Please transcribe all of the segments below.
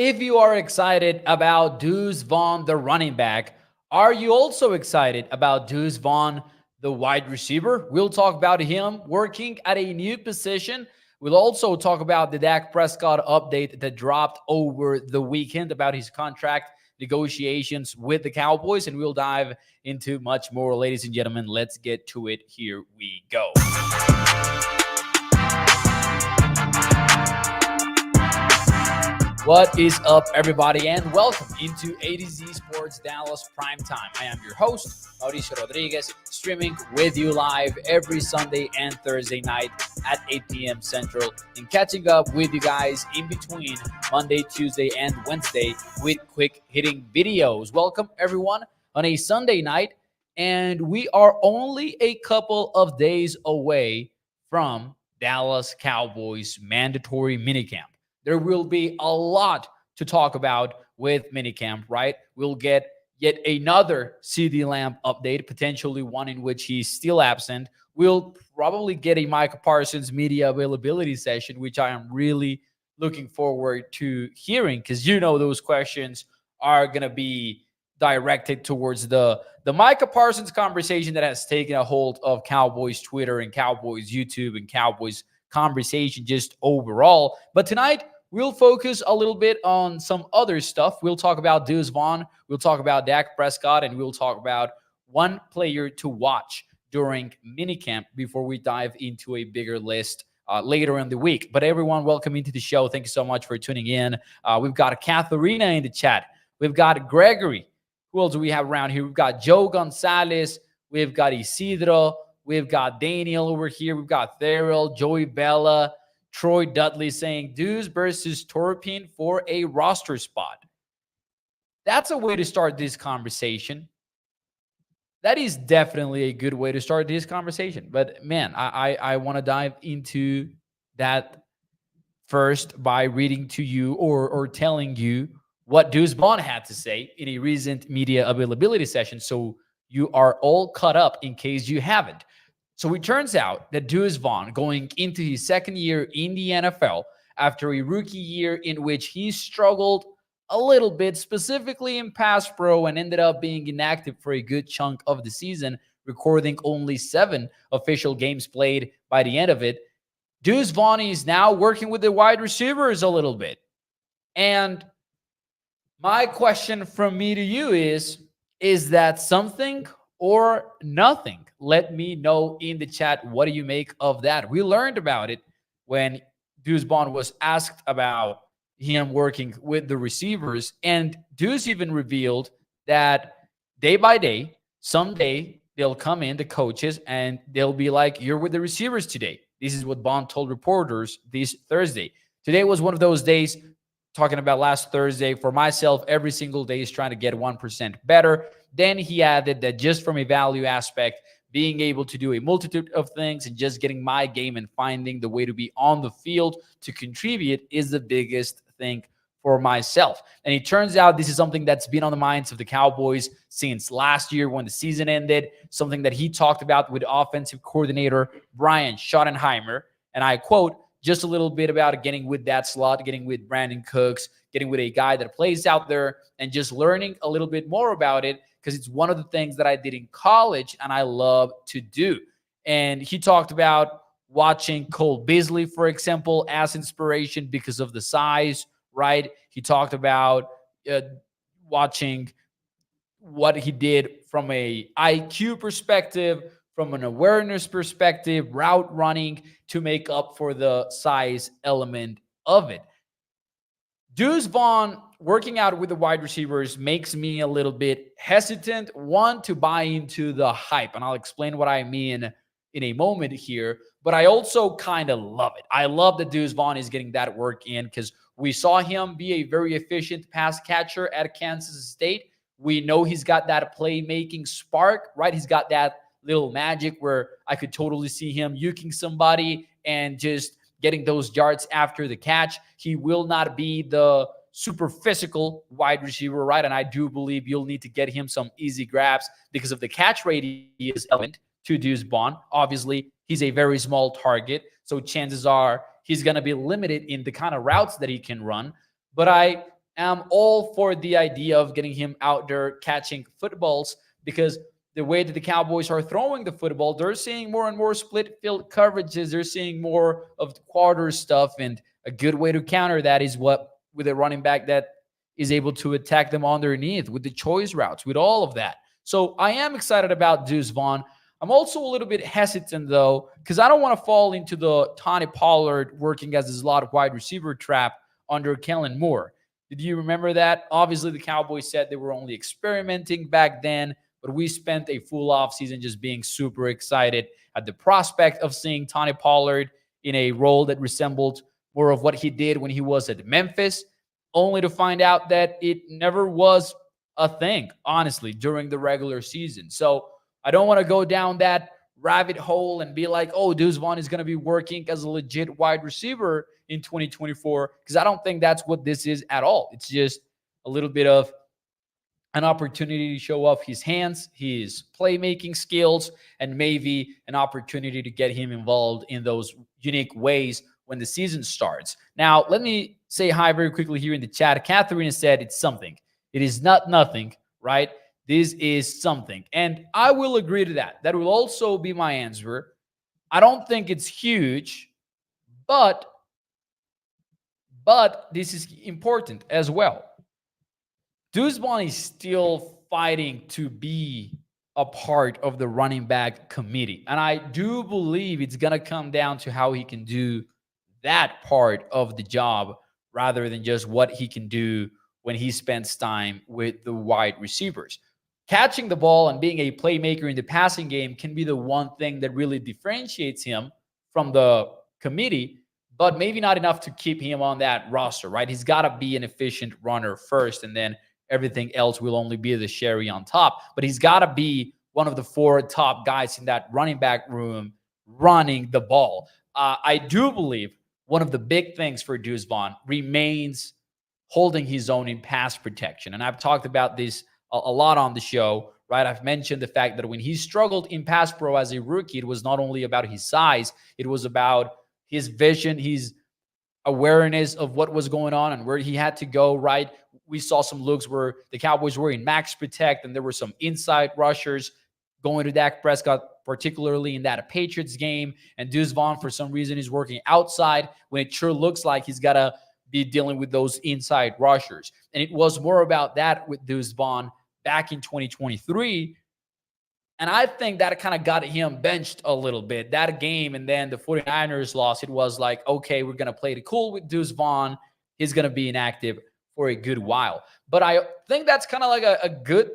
If you are excited about Deuce Vaughn, the running back, are you also excited about Deuce Vaughn, the wide receiver? We'll talk about him working at a new position. We'll also talk about the Dak Prescott update that dropped over the weekend about his contract negotiations with the Cowboys, and we'll dive into much more. Ladies and gentlemen, let's get to it. Here we go. What is up, everybody, and welcome into A to Z Sports Dallas Primetime. I am your host, Mauricio Rodriguez, streaming with you live every Sunday and Thursday night at 8 p.m. Central, and catching up with you guys in between Monday, Tuesday, and Wednesday with quick-hitting videos. Welcome, everyone, on a Sunday night, and we are only a couple of days away from Dallas Cowboys mandatory minicamp. There will be a lot to talk about with minicamp, right? We'll get yet another CD Lamb update, potentially one in which he's still absent. We'll probably get a Micah Parsons media availability session, which I am really looking forward to hearing, because those questions are going to be directed towards the Micah Parsons conversation that has taken a hold of Cowboys Twitter and Cowboys YouTube and Cowboys conversation just overall. But tonight, we'll focus a little bit on some other stuff. We'll talk about Deuce Vaughn, we'll talk about Dak Prescott, and we'll talk about one player to watch during minicamp before we dive into a bigger list later in the week. But everyone, welcome into the show. Thank you so much for tuning in. We've got Katharina in the chat. We've got Gregory. Who else do we have around here? We've got Joe Gonzalez. We've got Isidro. We've got Daniel over here. We've got Theryl, Joey Bella, Troy Dudley saying Deuce versus Turpin for a roster spot. That's a way to start this conversation. That is definitely a good way to start this conversation. But man, I want to dive into that first by reading to you or telling you what Deuce Vaughn had to say in a recent media availability session, so you are all caught up in case you haven't. So it turns out that Deuce Vaughn, going into his second year in the NFL after a rookie year in which he struggled a little bit, specifically in pass pro, and ended up being inactive for a good chunk of the season, recording only 7 official games played by the end of it. Deuce Vaughn is now working with the wide receivers a little bit. And my question from me to you is that something or nothing? Let me know in the chat, what do you make of that? We learned about it when Deuce Vaughn was asked about him working with the receivers, and Deuce even revealed that day by day, someday they'll come in, the coaches, and they'll be like, you're with the receivers today. This is what Vaughn told reporters this Thursday. Today was one of those days, talking about last Thursday, for myself, every single day is trying to get 1% better. Then he added that just from a value aspect, being able to do a multitude of things and just getting my game and finding the way to be on the field to contribute is the biggest thing for myself. And it turns out this is something that's been on the minds of the Cowboys since last year when the season ended, something that he talked about with offensive coordinator Brian Schottenheimer. And I quote, just a little bit about getting with that slot, getting with Brandon Cooks, getting with a guy that plays out there, and just learning a little bit more about it, because it's one of the things that I did in college and I love to do. And he talked about watching Cole Beasley, for example, as inspiration because of the size, right? He talked about watching what he did from a IQ perspective, from an awareness perspective, route running, to make up for the size element of it. Deuce Vaughn working out with the wide receivers makes me a little bit hesitant, one, to buy into the hype. And I'll explain what I mean in a moment here. But I also kind of love it. I love that Deuce Vaughn is getting that work in, because we saw him be a very efficient pass catcher at Kansas State. We know he's got that playmaking spark, right? He's got that little magic where I could totally see him yuking somebody and just getting those yards after the catch. He will not be the super physical wide receiver, right? And I do believe you'll need to get him some easy grabs because of the catch radius element to Deuce Vaughn. Obviously, he's a very small target, so chances are he's going to be limited in the kind of routes that he can run. But I am all for the idea of getting him out there catching footballs, because the way that the Cowboys are throwing the football, they're seeing more and more split field coverages. They're seeing more of the quarter stuff. And a good way to counter that is what with a running back that is able to attack them underneath with the choice routes, with all of that. So I am excited about Deuce Vaughn. I'm also a little bit hesitant, though, because I don't want to fall into the Tony Pollard working as a slot wide receiver trap under Kellen Moore. Did you remember that? Obviously, the Cowboys said they were only experimenting back then, but we spent a full offseason just being super excited at the prospect of seeing Tony Pollard in a role that resembled more of what he did when he was at Memphis, only to find out that it never was a thing, honestly, during the regular season. So I don't want to go down that rabbit hole and be like, oh, Deuce Vaughn is going to be working as a legit wide receiver in 2024, because I don't think that's what this is at all. It's just a little bit of an opportunity to show off his hands, his playmaking skills, and maybe an opportunity to get him involved in those unique ways when the season starts. Now, let me say hi very quickly here in the chat. Catherine said it's something. It is not nothing, right? This is something. And I will agree to that. That will also be my answer. I don't think it's huge, but this is important as well. Deuce Vaughn is still fighting to be a part of the running back committee. And I do believe it's going to come down to how he can do that part of the job rather than just what he can do when he spends time with the wide receivers. Catching the ball and being a playmaker in the passing game can be the one thing that really differentiates him from the committee, but maybe not enough to keep him on that roster, right? He's got to be an efficient runner first, and then everything else will only be the cherry on top. But he's got to be one of the 4 top guys in that running back room running the ball. I do believe one of the big things for Deuce Vaughn remains holding his own in pass protection. And I've talked about this a lot on the show, right? I've mentioned the fact that when he struggled in pass pro as a rookie, it was not only about his size, it was about his vision, his awareness of what was going on and where he had to go, right? We saw some looks where the Cowboys were in max protect and there were some inside rushers going to Dak Prescott, particularly in that Patriots game. And Deuce Vaughn, for some reason, is working outside when it sure looks like he's got to be dealing with those inside rushers. And it was more about that with Deuce Vaughn back in 2023. And I think that kind of got him benched a little bit. That game and then the 49ers loss, it was like, okay, we're going to play it cool with Deuce Vaughn. He's going to be inactive for a good while. But I think that's kind of like a good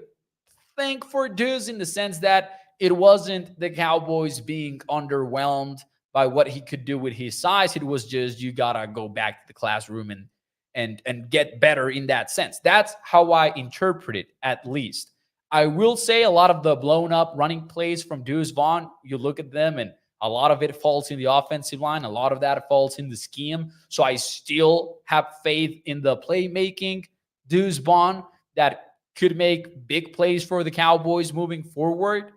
thing for Deuce in the sense that it wasn't the Cowboys being underwhelmed by what he could do with his size. It was just, you got to go back to the classroom and get better in that sense. That's how I interpret it, at least. I will say a lot of the blown up running plays from Deuce Vaughn, you look at them and a lot of it falls in the offensive line. A lot of that falls in the scheme. So I still have faith in the playmaking Deuce Vaughn that could make big plays for the Cowboys moving forward.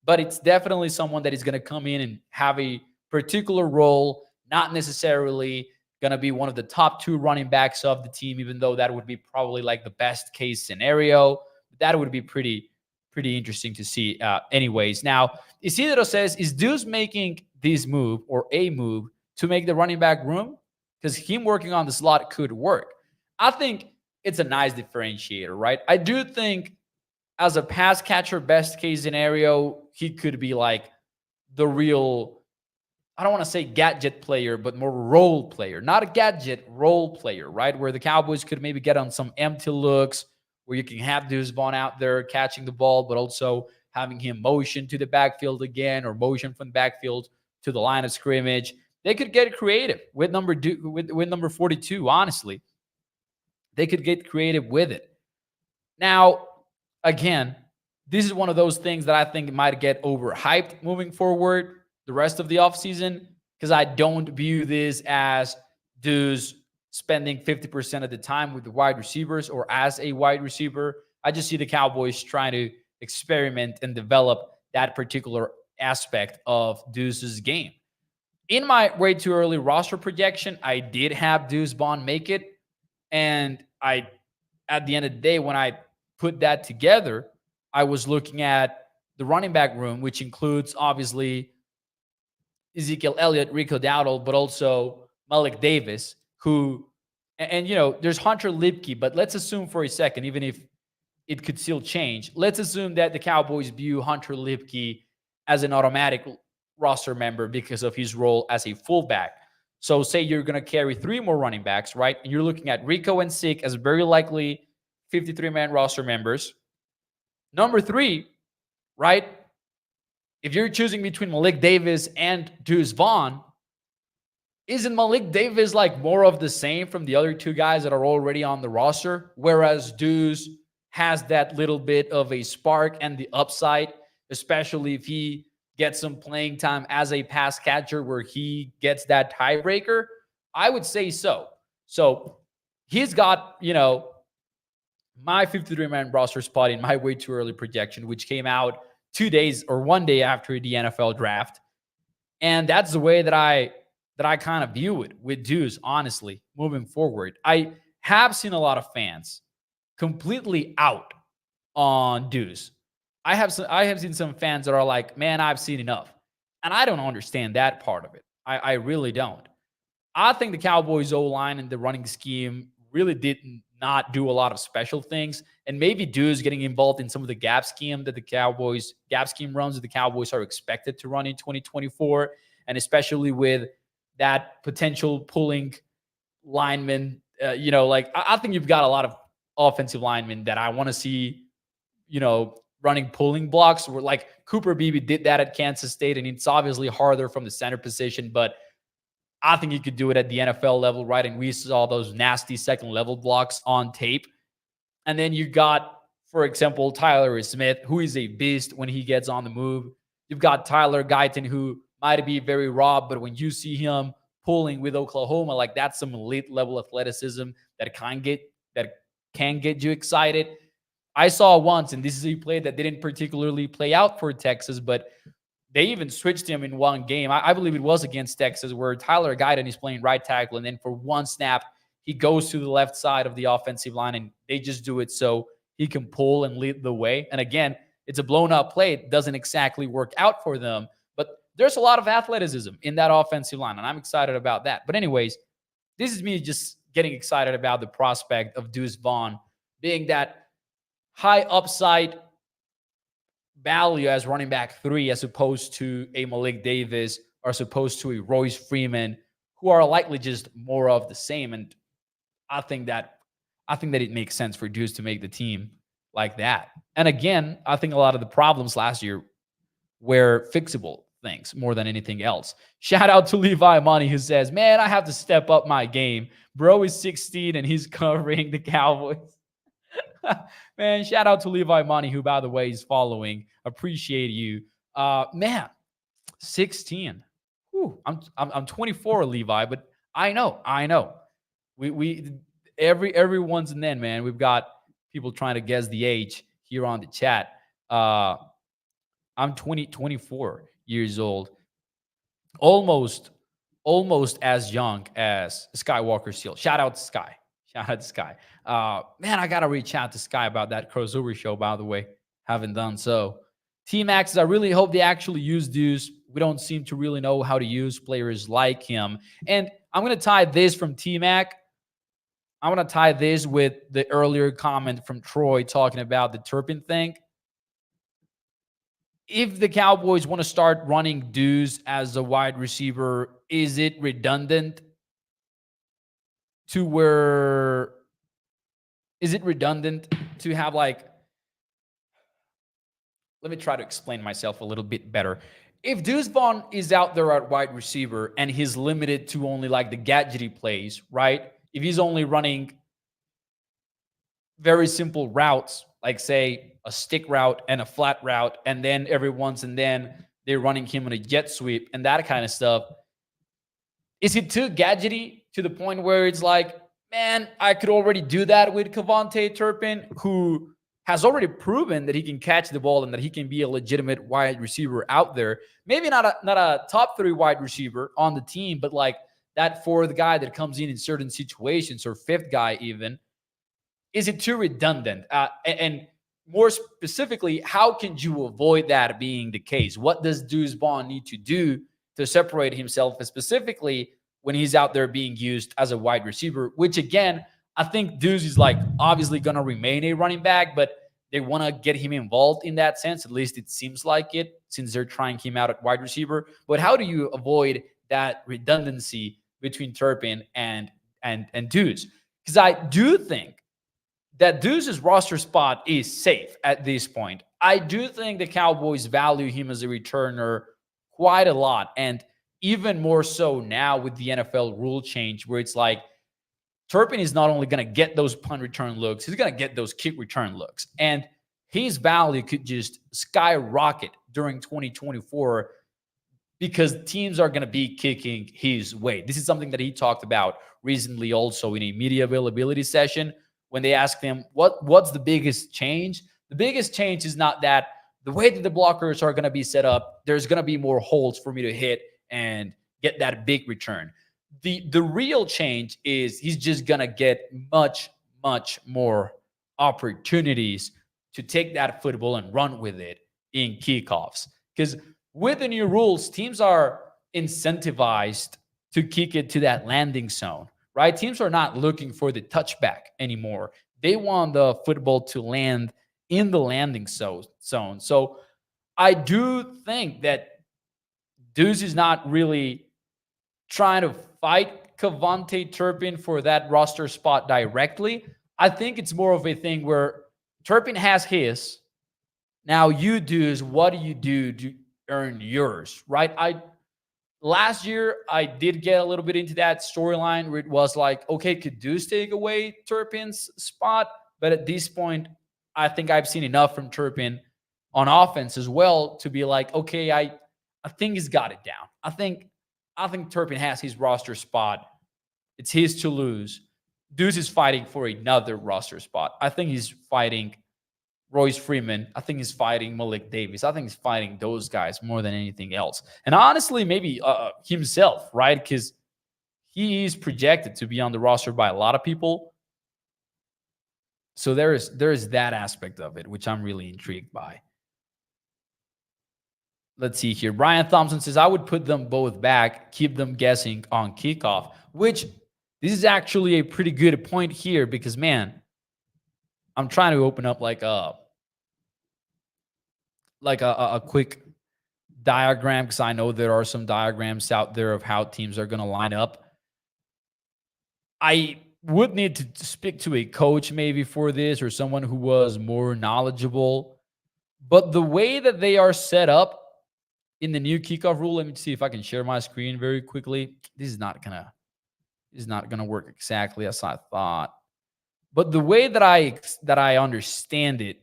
But it's definitely someone that is going to come in and have a particular role, not necessarily going to be one of the top 2 running backs of the team, even though that would be probably like the best case scenario. That would be pretty interesting to see anyways. Now, Isidro says, is Deuce making this move or a move to make the running back room? Because him working on the slot could work. I think it's a nice differentiator, right? I do think as a pass catcher, best case scenario, he could be like the real, I don't want to say gadget player, but more role player. Not a gadget, role player, right? Where the Cowboys could maybe get on some empty looks, where you can have Deuce Vaughn out there catching the ball, but also having him motion to the backfield again or motion from the backfield to the line of scrimmage. They could get creative with number 42, honestly. They could get creative with it. Now, again, this is one of those things that I think might get overhyped moving forward the rest of the offseason, because I don't view this as Deuce spending 50% of the time with the wide receivers or as a wide receiver. I just see the Cowboys trying to experiment and develop that particular aspect of Deuce's game. In my way too early roster projection, I did have Deuce Vaughn make it, and I at the end of the day, when I put that together, I was looking at the running back room, which includes obviously Ezekiel Elliott, Rico Dowdle, but also Malik Davis, who, and there's Hunter Lipke, but let's assume for a second, even if it could still change, let's assume that the Cowboys view Hunter Lipke as an automatic roster member because of his role as a fullback. So say you're going to carry 3 more running backs, right? And you're looking at Rico and Zeke as very likely 53-man roster members. Number 3, right? If you're choosing between Malik Davis and Deuce Vaughn, isn't Malik Davis like more of the same from the other 2 guys that are already on the roster? Whereas Deuce has that little bit of a spark and the upside, especially if he gets some playing time as a pass catcher where he gets that tiebreaker? I would say so. So he's got, my 53-man roster spot in my way too early projection, which came out 2 days or 1 day after the NFL draft. And that's the way that I kind of view it with Deuce, honestly, moving forward. I have seen a lot of fans completely out on Deuce. I have seen some fans that are like, man, I've seen enough. And I don't understand that part of it. I really don't. I think the Cowboys O-line and the running scheme really did not do a lot of special things. And maybe Deuce getting involved in some of the gap scheme runs that the Cowboys are expected to run in 2024. And especially with that potential pulling lineman, I think you've got a lot of offensive linemen that I want to see, running pulling blocks. Where like Cooper Beebe did that at Kansas State, and it's obviously harder from the center position, but I think you could do it at the NFL level, right? And we saw those nasty second level blocks on tape. And then you got, for example, Tyler Smith, who is a beast when he gets on the move. You've got Tyler Guyton, who might be very raw, but when you see him pulling with Oklahoma, like that's some elite level athleticism that can get you excited. I saw once, and this is a play that didn't particularly play out for Texas, but they even switched him in one game. I believe it was against Texas, where Tyler Guyton is playing right tackle, and then for one snap, he goes to the left side of the offensive line, and they just do it so he can pull and lead the way. And again, it's a blown-up play. It doesn't exactly work out for them, but there's a lot of athleticism in that offensive line, and I'm excited about that. But anyways, this is me just getting excited about the prospect of Deuce Vaughn being that high upside value as running back 3 as opposed to a Malik Davis or as opposed to a Royce Freeman, who are likely just more of the same. And I think that it makes sense for Deuce to make the team like that. And again, I think a lot of the problems last year were fixable things more than anything else. Shout out to Levi Money, who says, man, I have to step up my game. Bro is 16 and he's covering the Cowboys. Man, shout out to Levi Money, who, by the way, is following. Appreciate you. Man, 16. Whew, I'm 24, Levi, but I know. We every once and then, man, we've got people trying to guess the age here on the chat. I'm 24 years old. Almost as young as Skywalker Seal. Shout out to Sky. Man, I got to reach out to Sky about that crossover show, by the way. Haven't done so. T-Max says, I really hope they actually use Deuce. We don't seem to really know how to use players like him. And I'm going to tie this from T-Mac. I'm going to tie this with the earlier comment from Troy talking about the Turpin thing. If the Cowboys want to start running Deuce as a wide receiver, is it redundant to have like, let me try to explain myself a little bit better. If Deuce Vaughn is out there at wide receiver and he's limited to only like the gadgety plays, right? If he's only running very simple routes, like say a stick route and a flat route, and then every once and then they're running him on a jet sweep and that kind of stuff, is it too gadgety to the point where it's like, man, I could already do that with Kevontae Turpin, who has already proven that he can catch the ball and that he can be a legitimate wide receiver out there. Maybe not a top 3 wide receiver on the team, but like that 4th guy that comes in certain situations, or 5th guy even. is it too redundant? And more specifically, how can you avoid that being the case? What does Deuce Vaughn need to do to separate himself, specifically when he's out there being used as a wide receiver? Which again, I think Deuce is like obviously going to remain a running back, but they want to get him involved in that sense. At least it seems like it, since they're trying him out at wide receiver. But how do you avoid that redundancy between Turpin and Deuce? Because I do think that Deuce's roster spot is safe at this point. I do think the Cowboys value him as a returner quite a lot, and even more so now with the NFL rule change, where it's like Turpin is not only going to get those punt return looks, he's going to get those kick return looks. And his value could just skyrocket during 2024 because teams are going to be kicking his way. This is something that he talked about recently also in a media availability session when they asked him, what's the biggest change? The biggest change is not that the way that the blockers are going to be set up, there's going to be more holes for me to hit and get that big return. The real change is he's just going to get much, much more opportunities to take that football and run with it in kickoffs. Because with the new rules, teams are incentivized to kick it to that landing zone, right? Teams are not looking for the touchback anymore. They want the football to land in the landing zone. So I do think that Deuce is not really trying to fight Kevontae Turpin for that roster spot directly. I think it's more of a thing where Turpin has his. Now you Deuce, what do you do to earn yours, right? Last year, I did get a little bit into that storyline where it was like, okay, could Deuce take away Turpin's spot? But at this point, I think I've seen enough from Turpin on offense as well to be like, okay, I think he's got it down. I think Turpin has his roster spot. It's his to lose. Deuce is fighting for another roster spot. I think he's fighting Royce Freeman. I think he's fighting Malik Davis. I think he's fighting those guys more than anything else. And honestly, maybe himself, right? Because he is projected to be on the roster by a lot of people. So there is that aspect of it, which I'm really intrigued by. Let's see here. Brian Thompson says, I would put them both back, keep them guessing on kickoff, which this is actually a pretty good point here because, man, I'm trying to open up like a quick diagram because I know there are some diagrams out there of how teams are going to line up. I would need to speak to a coach maybe for this or someone who was more knowledgeable. But the way that they are set up in the new kickoff rule, let me see if I can share my screen very quickly. This is not gonna work exactly as I thought. But the way that I understand it,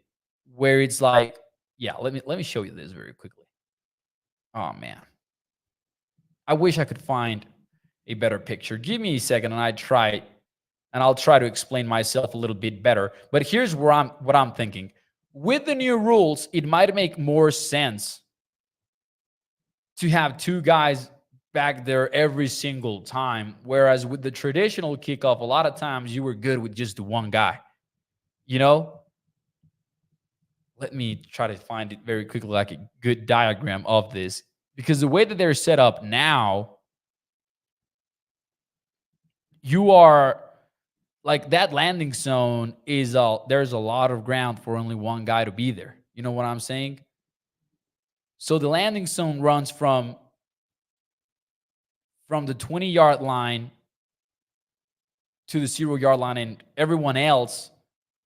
where it's like, yeah, let me show you this very quickly. Oh man, I wish I could find a better picture. Give me a second, and I'll try to explain myself a little bit better. But here's what I'm thinking. With the new rules, it might make more sense to have two guys back there every single time. Whereas with the traditional kickoff, a lot of times you were good with just one guy. You know? Let me try to find it very quickly, like a good diagram of this. Because the way that they're set up now, you are like that landing zone is there's a lot of ground for only one guy to be there. You know what I'm saying? So the landing zone runs from the 20-yard line to the 0-yard line, and everyone else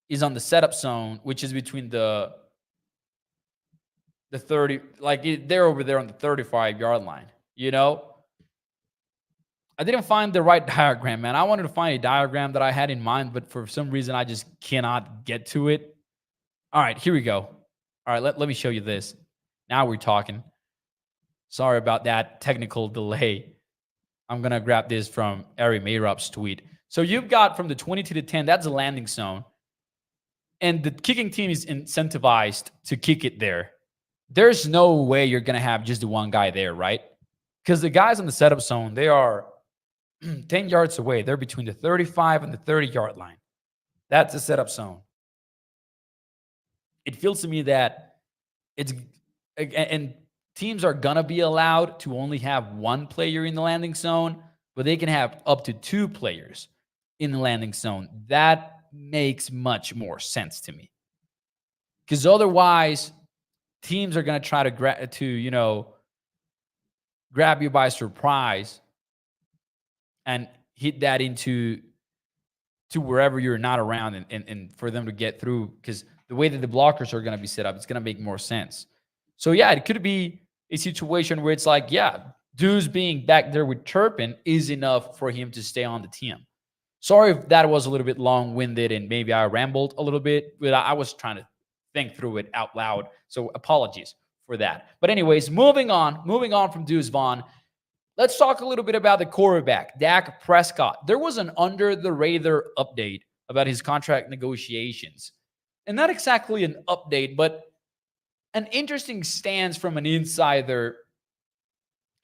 is on the setup zone, which is between the 30, like they're over there on the 35-yard line, you know? I didn't find the right diagram, man. I wanted to find a diagram that I had in mind, but for some reason, I just cannot get to it. All right, here we go. All right, let me show you this. Now we're talking. Sorry about that technical delay. I'm going to grab this from Ari Mayrup's tweet. So you've got from the 20 to the 10, that's a landing zone. And the kicking team is incentivized to kick it there. There's no way you're going to have just the one guy there, right? Because the guys on the setup zone, they are 10 yards away. They're between the 35 and the 30-yard line. That's a setup zone. It feels to me that it's and teams are gonna be allowed to only have one player in the landing zone, but they can have up to two players in the landing zone. That makes much more sense to me because otherwise, teams are gonna try to grab you by surprise and hit that into to wherever you're not around and for them to get through because the way that the blockers are going to be set up, it's going to make more sense. So, yeah, it could be a situation where it's like, yeah, Deuce being back there with Turpin is enough for him to stay on the team. Sorry if that was a little bit long-winded and maybe I rambled a little bit, but I was trying to think through it out loud. So apologies for that. But anyways, moving on from Deuce Vaughn, let's talk a little bit about the quarterback, Dak Prescott. There was an under the radar update about his contract negotiations. And not exactly an update, but an interesting stance from an insider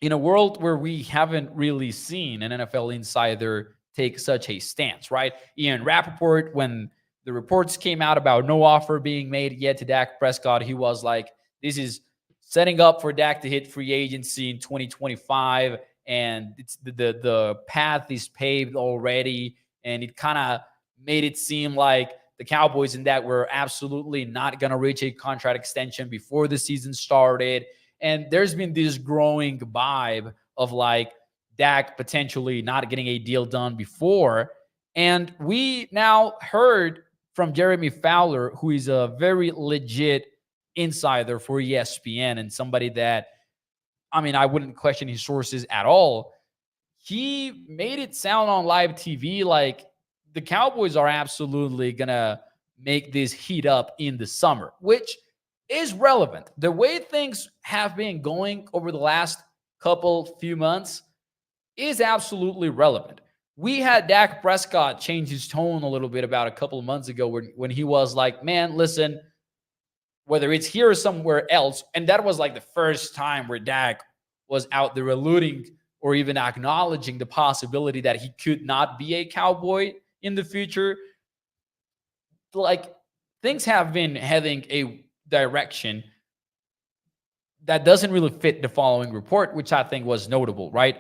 in a world where we haven't really seen an NFL insider take such a stance, right? Ian Rappaport, when the reports came out about no offer being made yet to Dak Prescott, he was like, this is setting up for Dak to hit free agency in 2025, and it's the path is paved already, and it kind of made it seem like the Cowboys and that were absolutely not going to reach a contract extension before the season started. And there's been this growing vibe of like Dak potentially not getting a deal done before. And we now heard from Jeremy Fowler, who is a very legit insider for ESPN and somebody that, I mean, I wouldn't question his sources at all. He made it sound on live TV like the Cowboys are absolutely going to make this heat up in the summer, which is relevant. The way things have been going over the last few months is absolutely relevant. We had Dak Prescott change his tone a little bit about a couple of months ago when he was like, man, listen, whether it's here or somewhere else, and that was like the first time where Dak was out there alluding or even acknowledging the possibility that he could not be a Cowboy in the future. Like, things have been heading a direction that doesn't really fit the following report, which I think was notable, right?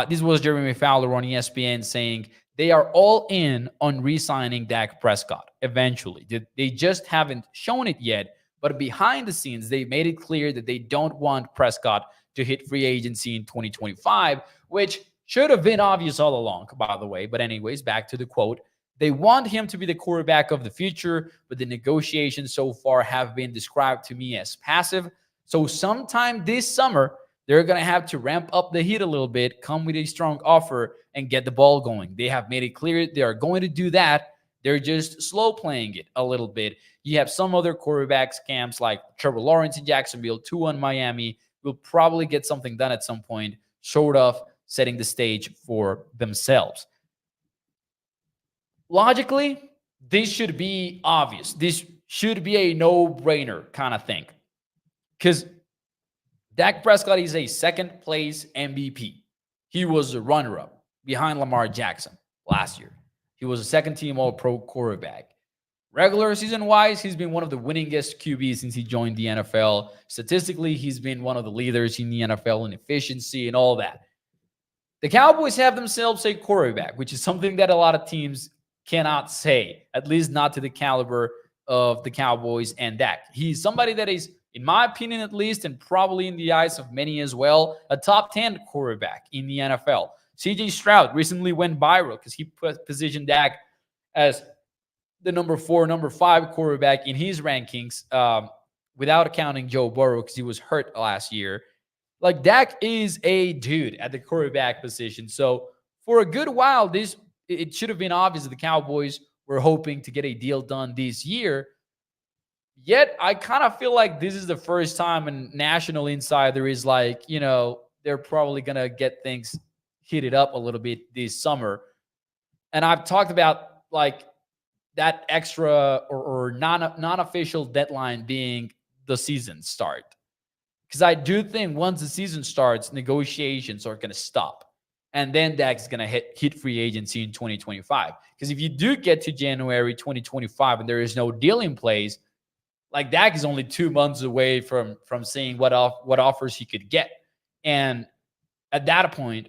This was Jeremy Fowler on ESPN saying they are all in on re-signing Dak Prescott eventually. They just haven't shown it yet, but behind the scenes, they made it clear that they don't want Prescott to hit free agency in 2025, which should have been obvious all along, by the way. But anyways, back to the quote. They want him to be the quarterback of the future, but the negotiations so far have been described to me as passive. So sometime this summer, they're going to have to ramp up the heat a little bit, come with a strong offer, and get the ball going. They have made it clear they are going to do that. They're just slow playing it a little bit. You have some other quarterbacks camps like Trevor Lawrence in Jacksonville, Tua in Miami. Will probably get something done at some point, short of setting the stage for themselves. Logically, this should be obvious. This should be a no-brainer kind of thing. Because Dak Prescott is a second-place MVP. He was a runner-up behind Lamar Jackson last year. He was a second-team All-Pro quarterback. Regular season-wise, he's been one of the winningest QBs since he joined the NFL. Statistically, he's been one of the leaders in the NFL in efficiency and all that. The Cowboys have themselves a quarterback, which is something that a lot of teams cannot say, at least not to the caliber of the Cowboys and Dak. He's somebody that is, in my opinion at least, and probably in the eyes of many as well, a top 10 quarterback in the NFL. CJ Stroud recently went viral because he positioned Dak as the number 4, number 5 quarterback in his rankings, without accounting Joe Burrow because he was hurt last year. Like, Dak is a dude at the quarterback position. So for a good while, it should have been obvious that the Cowboys were hoping to get a deal done this year. Yet I kind of feel like this is the first time a national insider is like, they're probably going to get things heated up a little bit this summer. And I've talked about like that extra or non-official deadline being the season start. Because I do think once the season starts, negotiations are going to stop. And then Dak's going to hit free agency in 2025. Because if you do get to January 2025 and there is no deal in place, like Dak is only 2 months away from seeing what offers he could get. And at that point,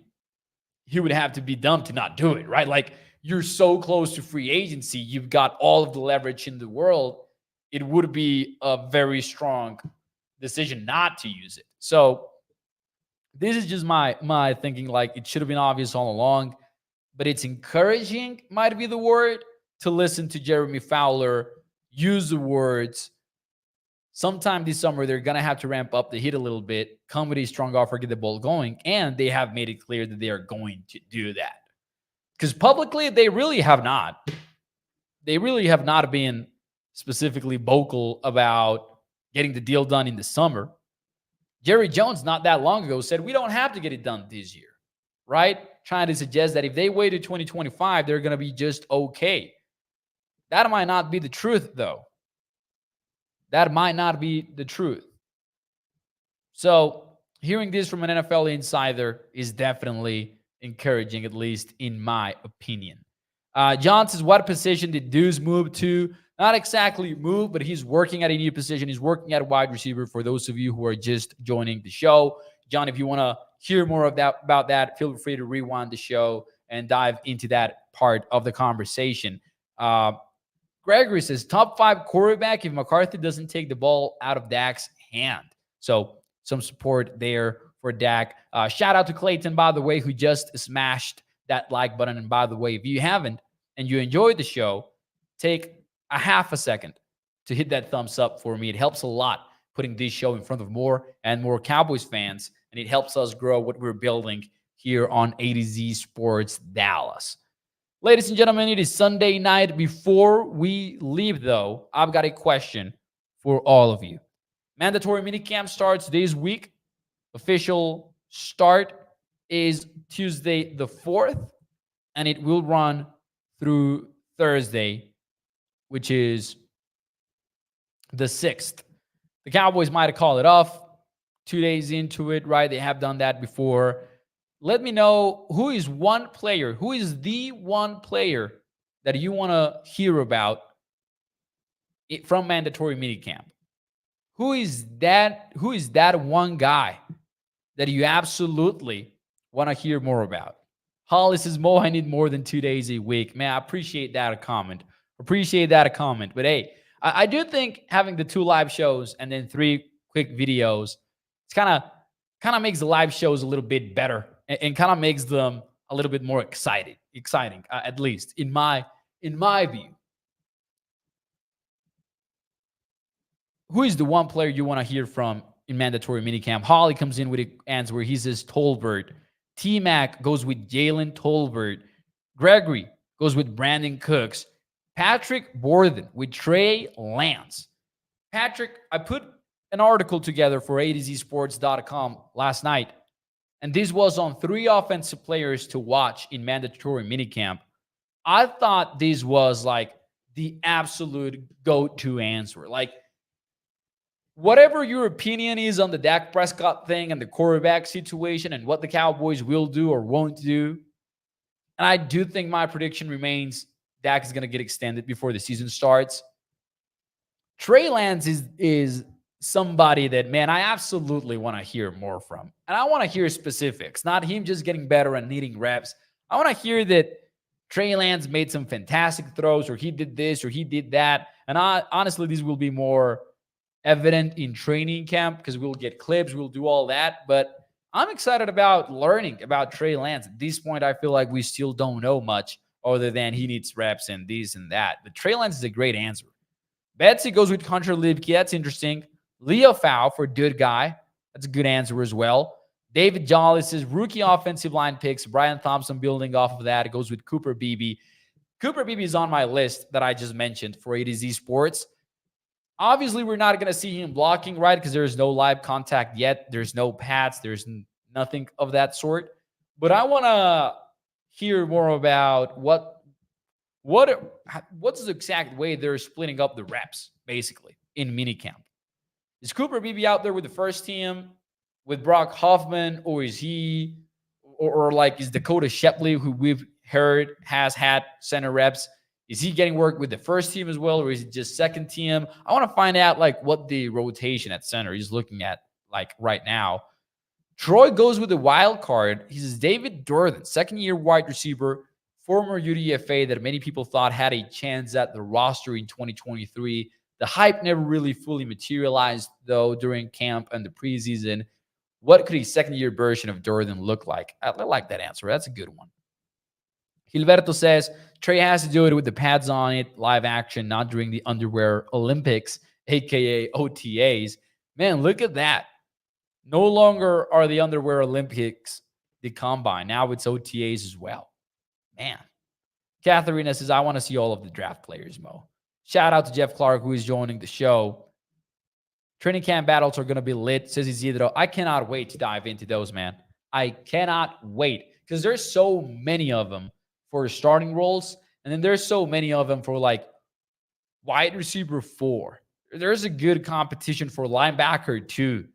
he would have to be dumb to not do it, right? Like, you're so close to free agency. You've got all of the leverage in the world. It would be a very strong decision not to use it. So this is just my thinking. Like, it should have been obvious all along, but it's encouraging, might be the word, to listen to Jeremy Fowler use the words, sometime this summer, they're going to have to ramp up the heat a little bit, come with a strong offer, get the ball going, and they have made it clear that they are going to do that. Because publicly, they really have not. They really have not been specifically vocal about getting the deal done in the summer. Jerry Jones, not that long ago, said we don't have to get it done this year, right? Trying to suggest that if they wait to 2025, they're going to be just okay. That might not be the truth, though. That might not be the truth. So hearing this from an NFL insider is definitely encouraging, at least in my opinion. John says, what position did Deuce move to? Not exactly move, but he's working at a new position. He's working at a wide receiver for those of you who are just joining the show. John, if you want to hear more about that, feel free to rewind the show and dive into that part of the conversation. Gregory says, top 5 quarterback if McCarthy doesn't take the ball out of Dak's hand. So some support there for Dak. Shout out to Clayton, by the way, who just smashed that like button. And by the way, if you haven't and you enjoyed the show, take a half a second to hit that thumbs up for me. It helps a lot putting this show in front of more and more Cowboys fans, and it helps us grow what we're building here on A to Z Sports Dallas. Ladies and gentlemen, it is Sunday night. Before we leave, though, I've got a question for all of you. Mandatory minicamp starts this week. Official start is Tuesday the 4th, and it will run through Thursday, which is the 6th. The Cowboys might have called it off 2 days into it, right? They have done that before. Let me know who is the one player that you want to hear about from mandatory minicamp. Who is that one guy that you absolutely want to hear more about? Holly says, Mo, I need more than 2 days a week. Man, I appreciate that comment. But hey, I do think having the 2 live shows and then 3 quick videos, it's kind of makes the live shows a little bit better and kind of makes them a little bit more exciting, at least in my view. Who is the one player you want to hear from in mandatory minicamp? Holly comes in with an answer where he says Tolbert. T-Mac goes with Jalen Tolbert. Gregory goes with Brandon Cooks. Patrick Borden with Trey Lance. Patrick, I put an article together for A2Zsports.com last night, and this was on 3 offensive players to watch in mandatory minicamp. I thought this was like the absolute go-to answer. Like, whatever your opinion is on the Dak Prescott thing and the quarterback situation and what the Cowboys will do or won't do, and I do think my prediction remains Dak is going to get extended before the season starts. Trey Lance is somebody that, man, I absolutely want to hear more from. And I want to hear specifics, not him just getting better and needing reps. I want to hear that Trey Lance made some fantastic throws, or he did this, or he did that. And honestly, these will be more evident in training camp because we'll get clips, we'll do all that. But I'm excited about learning about Trey Lance. At this point, I feel like we still don't know much other than he needs reps and this and that. But Trey Lance is a great answer. Betsy goes with Hunter Lipke. That's interesting. Leo Fau for Dude Guy. That's a good answer as well. David Jolly says rookie offensive line picks. Brian Thompson building off of that. It goes with Cooper Beebe. Cooper Beebe is on my list that I just mentioned for A to Z Sports. Obviously, we're not going to see him blocking, right? Because there's no live contact yet. There's no pads. There's nothing of that sort. But I want to hear more about what's the exact way they're splitting up the reps, basically, in minicamp. Is Cooper Beebe out there with the first team with Brock Hoffman, or is he or like is Dakota Shepley, who we've heard has had center reps, is he getting work with the first team as well, or is it just second team? I want to find out like what the rotation at center he's looking at like right now. Troy goes with the wild card. He says David Durden, second-year wide receiver, former UDFA that many people thought had a chance at the roster in 2023. The hype never really fully materialized, though, during camp and the preseason. What could a second-year version of Durden look like? I like that answer. That's a good one. Gilberto says, Trey has to do it with the pads on it, live action, not during the underwear Olympics, a.k.a. OTAs. Man, look at that. No longer are the underwear Olympics the combine. Now it's OTAs as well. Man. Katharina says, I want to see all of the draft players, Mo. Shout out to Jeff Clark, who is joining the show. Training camp battles are going to be lit, says Isidro. I cannot wait to dive into those, man. I cannot wait because there's so many of them for starting roles, and then there's so many of them for like wide receiver 4. There's a good competition for linebacker too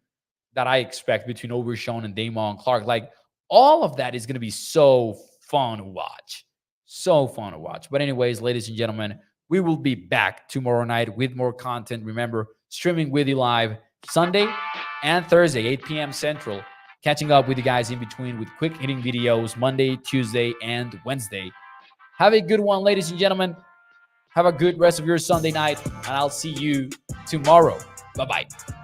that I expect between Overshown and Damon Clark. Like all of that is going to be so fun to watch. So fun to watch. But anyways, ladies and gentlemen, we will be back tomorrow night with more content. Remember, streaming with you live Sunday and Thursday, 8 p.m. Central. Catching up with you guys in between with quick hitting videos Monday, Tuesday, and Wednesday. Have a good one, ladies and gentlemen. Have a good rest of your Sunday night, and I'll see you tomorrow. Bye-bye.